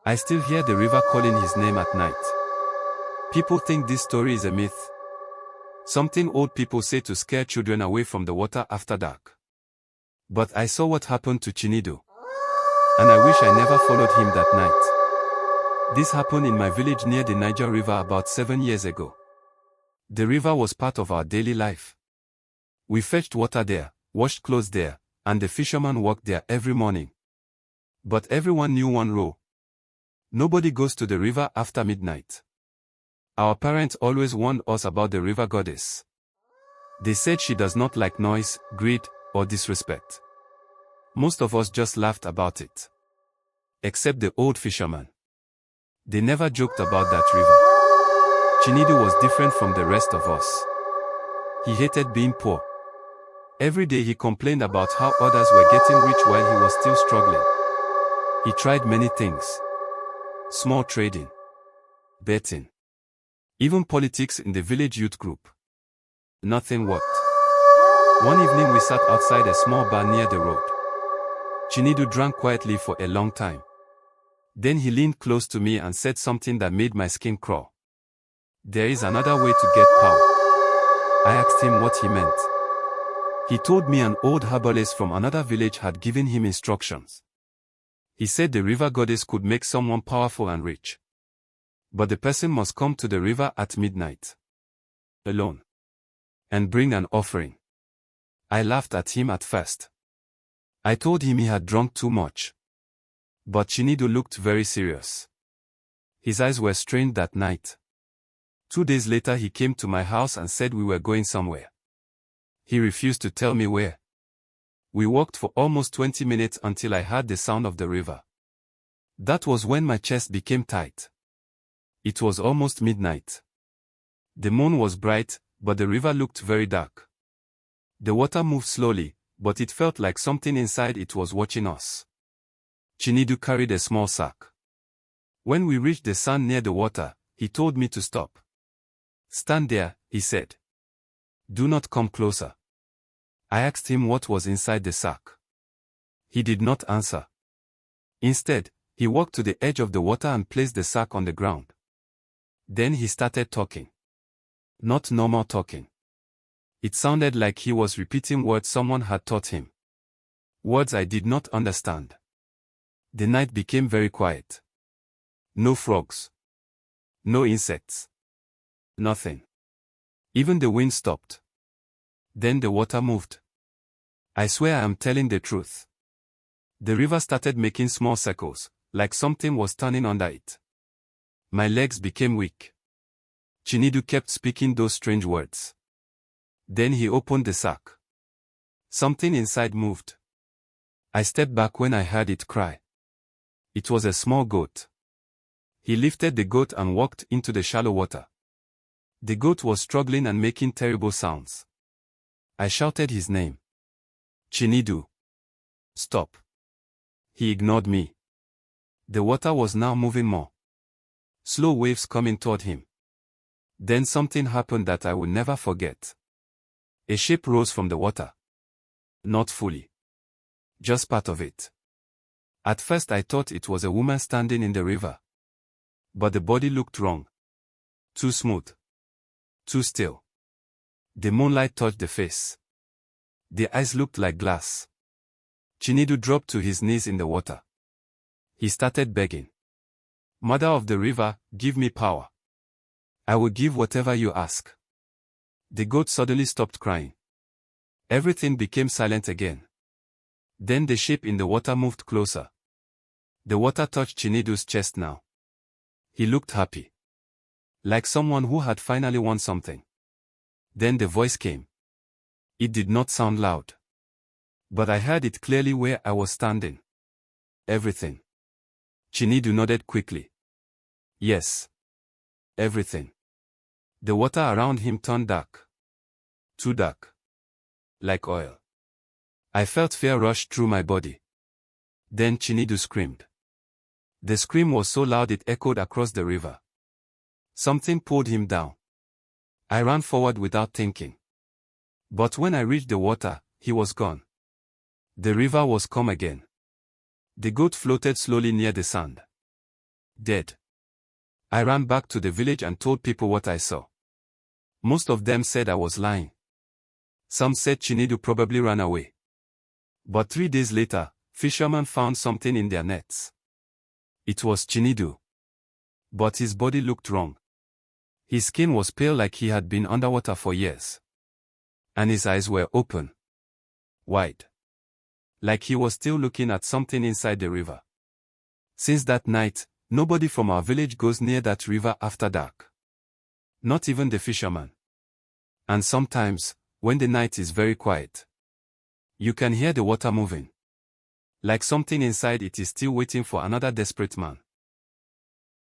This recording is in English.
I still hear the river calling his name at night. People think this story is a myth. Something old people say to scare children away from the water after dark. But I saw what happened to Chinedu. And I wish I never followed him that night. This happened in my village near the Niger River about 7 years ago. The river was part of our daily life. We fetched water there, washed clothes there, and the fishermen walked there every morning. But everyone knew one rule. Nobody goes to the river after midnight. Our parents always warned us about the river goddess. They said she does not like noise, greed, or disrespect. Most of us just laughed about it. Except the old fishermen. They never joked about that river. Chinedu was different from the rest of us. He hated being poor. Every day he complained about how others were getting rich while he was still struggling. He tried many things. Small trading. Betting. Even politics in the village youth group. Nothing worked. One evening we sat outside a small bar near the road. Chinedu drank quietly for a long time. Then he leaned close to me and said something that made my skin crawl. There is another way to get power. I asked him what he meant. He told me an old herbalist from another village had given him instructions. He said the river goddess could make someone powerful and rich. But the person must come to the river at midnight. Alone. And bring an offering. I laughed at him at first. I told him he had drunk too much. But Chinedu looked very serious. His eyes were strained that night. 2 days later he came to my house and said we were going somewhere. He refused to tell me where. We walked for almost 20 minutes until I heard the sound of the river. That was when my chest became tight. It was almost midnight. The moon was bright, but the river looked very dark. The water moved slowly, but it felt like something inside it was watching us. Chinedu carried a small sack. When we reached the sand near the water, he told me to stop. Stand there, he said. Do not come closer. I asked him what was inside the sack. He did not answer. Instead, he walked to the edge of the water and placed the sack on the ground. Then he started talking. Not normal talking. It sounded like he was repeating words someone had taught him. Words I did not understand. The night became very quiet. No frogs. No insects. Nothing. Even the wind stopped. Then the water moved. I swear I am telling the truth. The river started making small circles, like something was turning under it. My legs became weak. Chinedu kept speaking those strange words. Then he opened the sack. Something inside moved. I stepped back when I heard it cry. It was a small goat. He lifted the goat and walked into the shallow water. The goat was struggling and making terrible sounds. I shouted his name. Chinedu. Stop. He ignored me. The water was now moving more. Slow waves coming toward him. Then something happened that I will never forget. A shape rose from the water. Not fully. Just part of it. At first I thought it was a woman standing in the river. But the body looked wrong. Too smooth. Too still. The moonlight touched the face. The eyes looked like glass. Chinedu dropped to his knees in the water. He started begging. Mother of the river, give me power. I will give whatever you ask. The goat suddenly stopped crying. Everything became silent again. Then the shape in the water moved closer. The water touched Chinedu's chest now. He looked happy. Like someone who had finally won something. Then the voice came. It did not sound loud. But I heard it clearly where I was standing. Everything. Chinedu nodded quickly. Yes. Everything. The water around him turned dark. Too dark. Like oil. I felt fear rush through my body. Then Chinedu screamed. The scream was so loud it echoed across the river. Something pulled him down. I ran forward without thinking. But when I reached the water, he was gone. The river was calm again. The goat floated slowly near the sand. dead. I ran back to the village and told people what I saw. Most of them said I was lying. Some said Chinedu probably ran away. But 3 days later, fishermen found something in their nets. It was Chinedu. But his body looked wrong. His skin was pale like he had been underwater for years. And his eyes were open. Wide. Like he was still looking at something inside the river. Since that night, nobody from our village goes near that river after dark. Not even the fisherman. And sometimes, when the night is very quiet, you can hear the water moving. Like something inside it is still waiting for another desperate man.